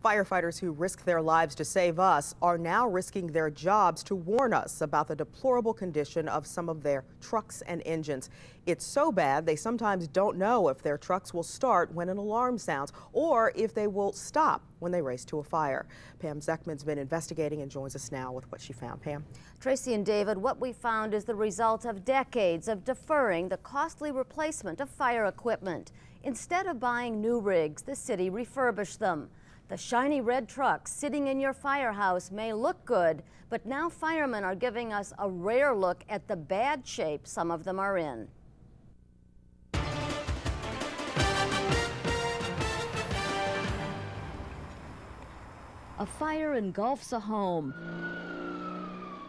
Firefighters who risk their lives to save us are now risking their jobs to warn us about the deplorable condition of some of their trucks and engines. It's so bad they sometimes don't know if their trucks will start when an alarm sounds or if they will stop when they race to a fire. Pam Zeckman's been investigating and joins us now with what she found. Pam. Tracy and David, what we found is the result of decades of deferring the costly replacement of fire equipment. Instead of buying new rigs, the city refurbished them. The shiny red trucks sitting in your firehouse may look good, but now firemen are giving us a rare look at the bad shape some of them are in. A fire engulfs a home.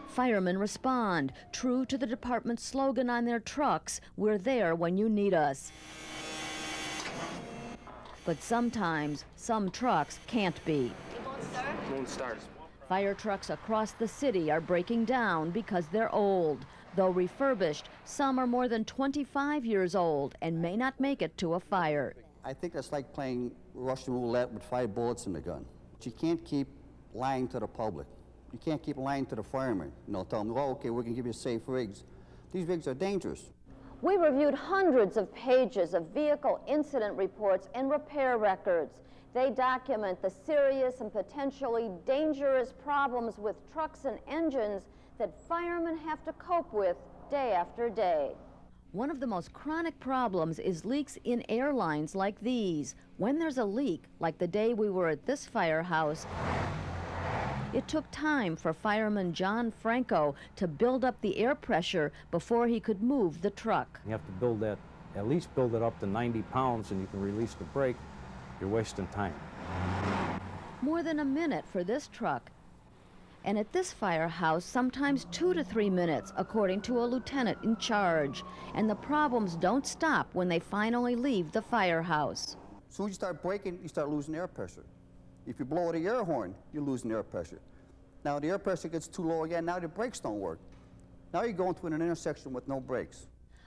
Firemen respond, true to the department's slogan on their trucks, "We're there when you need us." But sometimes, some trucks can't be. It won't start. Fire trucks across the city are breaking down because they're old. Though refurbished, some are more than 25 years old and may not make it to a fire. I think that's like playing Russian roulette with 5 bullets in the gun. But you can't keep lying to the public. You can't keep lying to the firemen. Tell them, oh, okay, we're going to give you safe rigs. These rigs are dangerous. We reviewed hundreds of pages of vehicle incident reports and repair records. They document the serious and potentially dangerous problems with trucks and engines that firemen have to cope with day after day. One of the most chronic problems is leaks in airlines like these. When there's a leak, like the day we were at this firehouse, it took time for fireman John Franco to build up the air pressure before he could move the truck. You have to build that, at least build it up to 90 pounds and you can release the brake. You're wasting time. More than a minute for this truck. And at this firehouse, sometimes 2 to 3 minutes, according to a lieutenant in charge. And the problems don't stop when they finally leave the firehouse. As soon as you start braking, you start losing air pressure. If you blow the air horn, you're losing air pressure. Now the air pressure gets too low again, now the brakes don't work. Now you're going through an intersection with no brakes.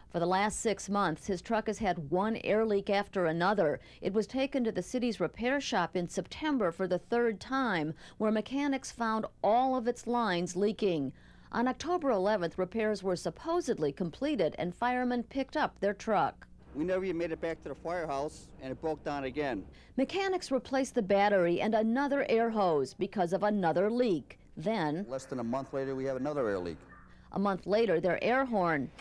For the last 6 months, his truck has had one air leak after another. It was taken to the city's repair shop in September for the 3rd time, where mechanics found all of its lines leaking. On October 11th, repairs were supposedly completed and firemen picked up their truck. We never even made it back to the firehouse, and it broke down again. Mechanics replaced the battery and another air hose because of another leak. Then, less than a month later, we have another air leak. A month later, their air horn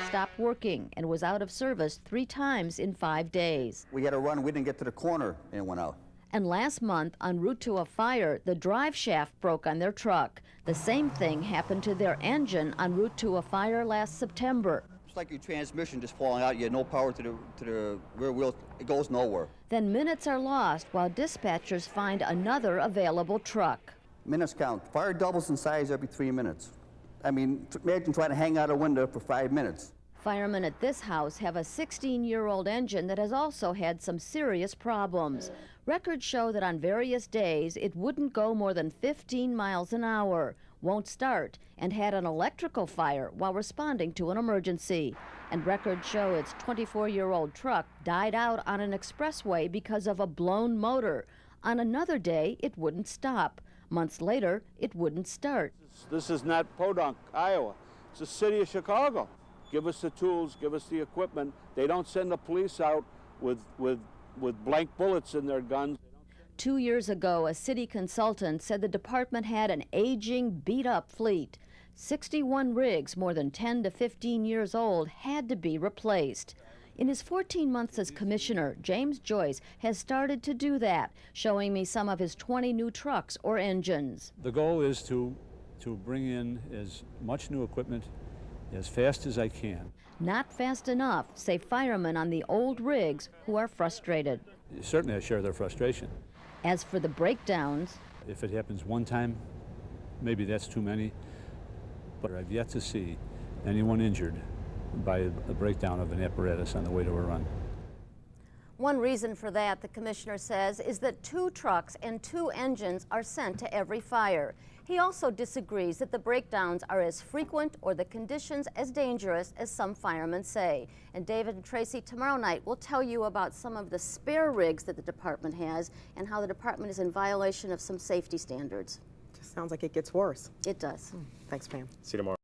stopped working and was out of service 3 times in 5 days. We had a run, we didn't get to the corner, and it went out. And last month, en route to a fire, the drive shaft broke on their truck. The same thing happened to their engine en route to a fire last September. It's like your transmission just falling out. You have no power to the rear wheel. It goes nowhere. Then minutes are lost while dispatchers find another available truck. Minutes count. Fire doubles in size every 3 minutes. I mean, imagine trying to hang out a window for 5 minutes. Firemen at this house have a 16-year-old engine that has also had some serious problems. Records show that on various days it wouldn't go more than 15 miles an hour, won't start, and had an electrical fire while responding to an emergency. And records show its 24-year-old truck died out on an expressway because of a blown motor. On another day, it wouldn't stop. Months later, it wouldn't start. This is not Podunk, Iowa. It's the city of Chicago. Give us the tools, give us the equipment. They don't send the police out with blank bullets in their guns. 2 years ago, a city consultant said the department had an aging, beat-up fleet. 61 rigs, more than 10 to 15 years old, had to be replaced. In his 14 months as commissioner, James Joyce has started to do that, showing me some of his 20 new trucks or engines. The goal is to bring in as much new equipment as fast as I can. Not fast enough, say firemen on the old rigs who are frustrated. Certainly I share their frustration. As for the breakdowns, if it happens one time, maybe that's too many, but I've yet to see anyone injured by a breakdown of an apparatus on the way to a run. One reason for that, the commissioner says, is that 2 trucks and 2 engines are sent to every fire. He also disagrees that the breakdowns are as frequent or the conditions as dangerous as some firemen say. And David and Tracy, tomorrow night will tell you about some of the spare rigs that the department has and how the department is in violation of some safety standards. Just sounds like it gets worse. It does. Thanks, Pam. See you tomorrow.